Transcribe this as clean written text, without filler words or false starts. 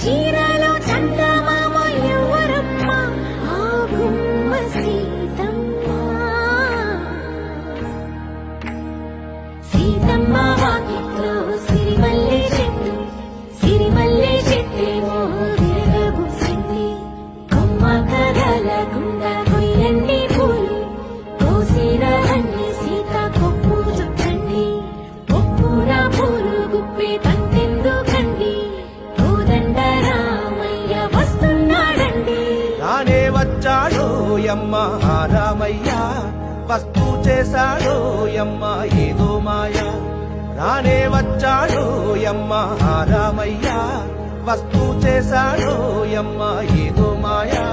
చీరలో చందమామ ఎవరమ్మ ఆ గుమ్మ సీతమ్మ సీతమ్మ వాకిట్లో సిరిమల్లె చెట్టు సిరిమల్లె చెట్టేమో విరగబూసింది కొమ్మ కదలకుండా కొయ్యండి పూలు కోసిరవన్నీ సీత కొప్పు చుట్టండి కొప్పున పూలు గుప్పే తంతెందుకండి కోదండ రామయ్య వస్తున్నాడండి రానే వచ్చాడో యమ్మ ఆ రామయ్య వస్తూ చేశాడో యమ్మ ఏదో మాయ రానే వచ్చాడో యమ్మ ఆ రామయ్య వస్తూ చేశాడో యమ్మ ఏదో మాయా